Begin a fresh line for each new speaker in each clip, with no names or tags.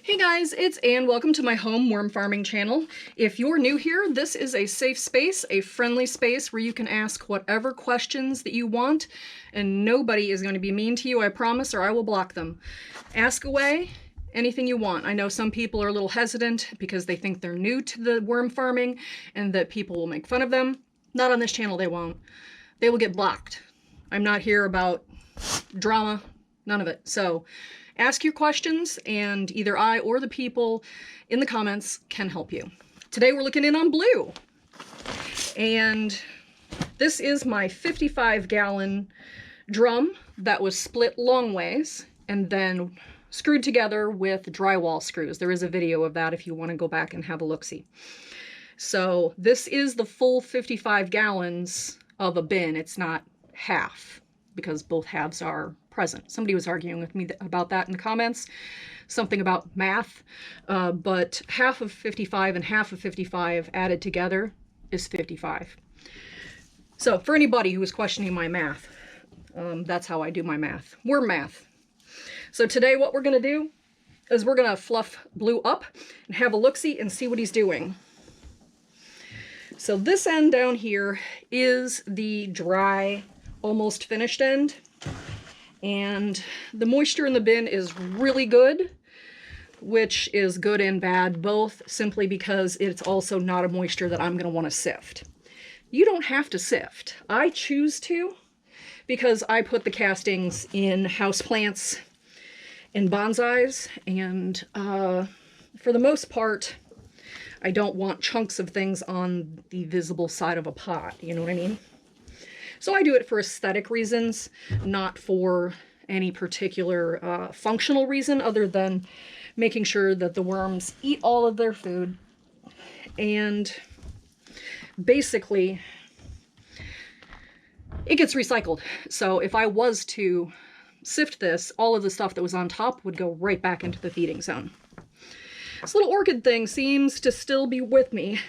Hey guys, it's Anne. Welcome to my home worm farming channel. If you're new here, this is a safe space, a friendly space where you can ask whatever questions that you want, and nobody is going to be mean to you, I promise, or I will block them. Ask away anything you want. I know some people are a little hesitant because they think they're new to the worm farming and that people will make fun of them. Not on this channel, they won't. They will get blocked. I'm not here about drama, none of it. So ask your questions, and either I or the people in the comments can help you. Today we're looking in on blue. And this is my 55-gallon drum that was split long ways and then screwed together with drywall screws. There is a video of that if you want to go back and have a look-see. So this is the full 55 gallons of a bin. It's not half, because both halves are present. Somebody was arguing with me about that in the comments, something about math, but half of 55 and half of 55 added together is 55. So for anybody who was questioning my math, that's how I do my math. Worm math. So today what we're going to do is we're going to fluff Blue up and have a look-see and see what he's doing. So this end down here is the dry, almost finished end. And the moisture in the bin is really good, which is good and bad both, simply because it's also not a moisture that I'm going to want to sift. You don't have to sift. I choose to because I put the castings in houseplants and bonsais, and for the most part, I don't want chunks of things on the visible side of a pot, you know what I mean? So I do it for aesthetic reasons, not for any particular functional reason other than making sure that the worms eat all of their food. And basically, it gets recycled. So if I was to sift this, all of the stuff that was on top would go right back into the feeding zone. This little orchid thing seems to still be with me.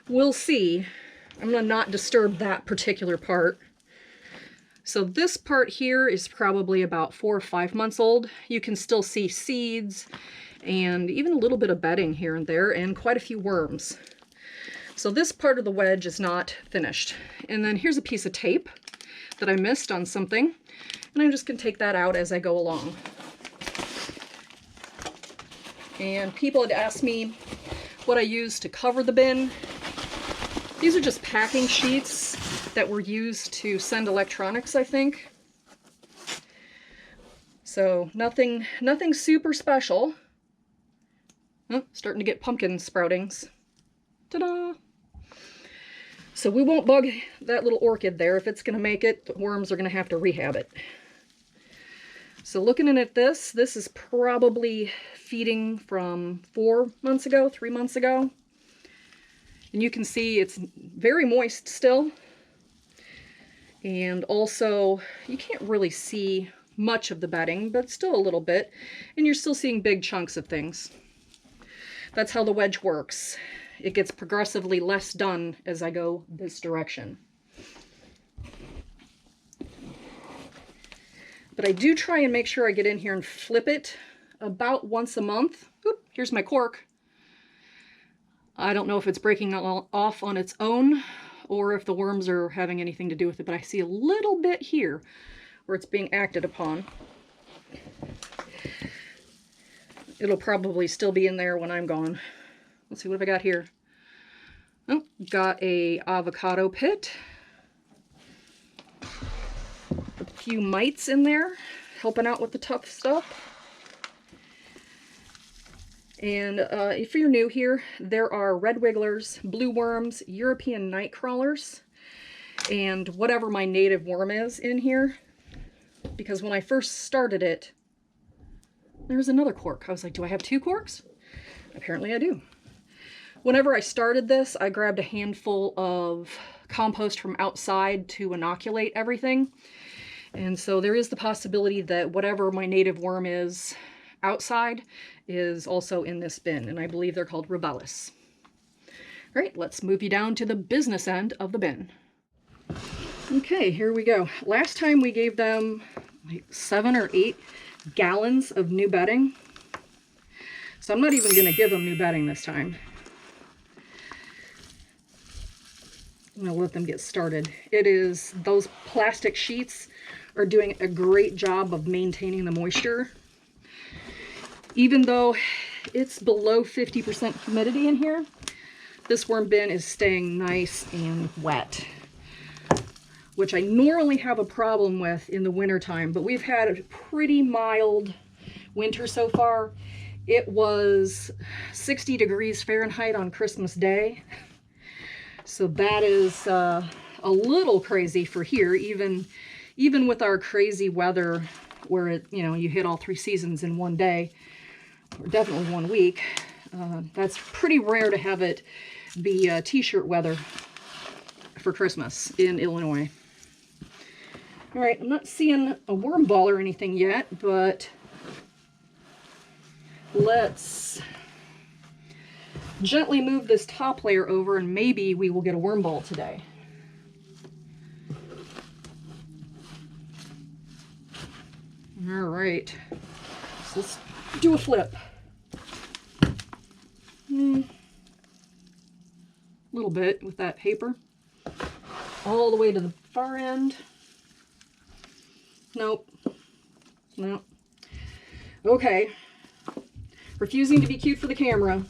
We'll see. I'm going to not disturb that particular part. So this part here is probably about 4 or 5 months old. You can still see seeds and even a little bit of bedding here and there, and quite a few worms. So this part of the wedge is not finished. And then here's a piece of tape that I missed on something, and I'm just going to take that out as I go along. And people had asked me what I use to cover the bin. These are just packing sheets that were used to send electronics, I think. So nothing super special. Oh, starting to get pumpkin sproutings. Ta-da! So we won't bug that little orchid there. If it's going to make it, the worms are going to have to rehab it. So looking at this is probably feeding from 4 months ago, 3 months ago. And you can see it's very moist still. And also, you can't really see much of the bedding, but still a little bit. And you're still seeing big chunks of things. That's how the wedge works. It gets progressively less done as I go this direction. But I do try and make sure I get in here and flip it about once a month. Oop, here's my cork. I don't know if it's breaking off on its own or if the worms are having anything to do with it, but I see a little bit here where it's being acted upon. It'll probably still be in there when I'm gone. Let's see, what have I got here? Oh, got a avocado pit. A few mites in there, helping out with the tough stuff. And if you're new here, there are red wigglers, blue worms, European nightcrawlers, and whatever my native worm is in here. Because when I first started it, there was another cork. I was like, do I have 2 corks? Apparently I do. Whenever I started this, I grabbed a handful of compost from outside to inoculate everything. And so there is the possibility that whatever my native worm is outside is also in this bin, and I believe they're called Rubellus. All right, let's move you down to the business end of the bin. Okay, here we go. Last time we gave them like 7 or 8 gallons of new bedding. So I'm not even going to give them new bedding this time. I'm going to let them get started. Those plastic sheets are doing a great job of maintaining the moisture. Even though it's below 50% humidity in here, this worm bin is staying nice and wet, which I normally have a problem with in the wintertime, but we've had a pretty mild winter so far. It was 60 degrees Fahrenheit on Christmas Day. So that is a little crazy for here, even with our crazy weather where you hit all 3 seasons in one day, or definitely 1 week. That's pretty rare to have it be t-shirt weather for Christmas in Illinois. All right, I'm not seeing a worm ball or anything yet, but let's gently move this top layer over and maybe we will get a worm ball today. All right, so let's do a flip. A little bit with that paper. All the way to the far end. Nope. Nope. Okay. Refusing to be cute for the camera.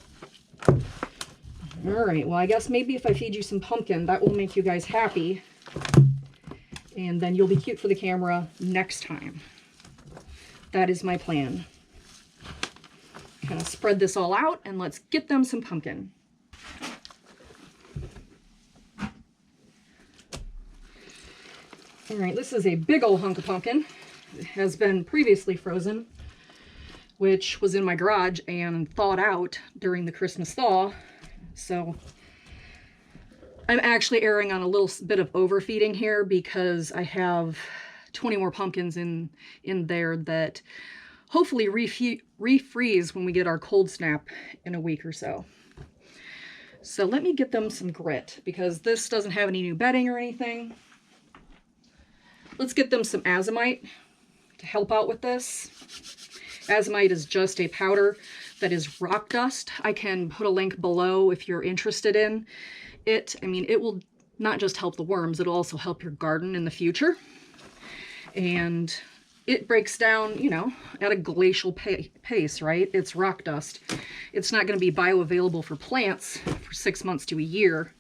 All right, well, I guess maybe if I feed you some pumpkin, that will make you guys happy. And then you'll be cute for the camera next time. That is my plan. Kind of spread this all out and let's get them some pumpkin. All right, this is a big old hunk of pumpkin. It has been previously frozen, which was in my garage and thawed out during the Christmas thaw. So I'm actually erring on a little bit of overfeeding here because I have 20 more pumpkins in there that hopefully refreeze when we get our cold snap in a week or so. So let me get them some grit because this doesn't have any new bedding or anything. Let's get them some azomite to help out with this. Azomite is just a powder that is rock dust. I can put a link below if you're interested in it. I mean, it will not just help the worms, it'll also help your garden in the future. And it breaks down, at a glacial pace, right? It's rock dust. It's not going to be bioavailable for plants for 6 months to a year,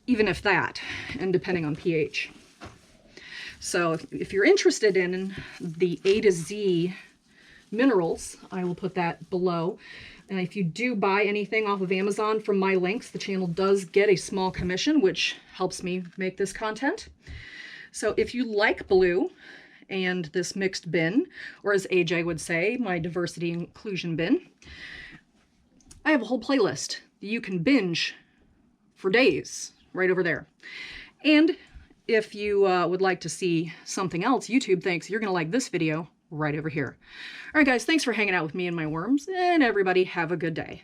even if that, and depending on pH. So if you're interested in the A to Z minerals, I will put that below. And if you do buy anything off of Amazon from my links, the channel does get a small commission, which helps me make this content. So if you like blue and this mixed bin, or as AJ would say, my diversity inclusion bin, I have a whole playlist that you can binge for days right over there. And if you would like to see something else YouTube thinks you're going to like this video, right over here. All right, guys, thanks for hanging out with me and my worms, and everybody have a good day.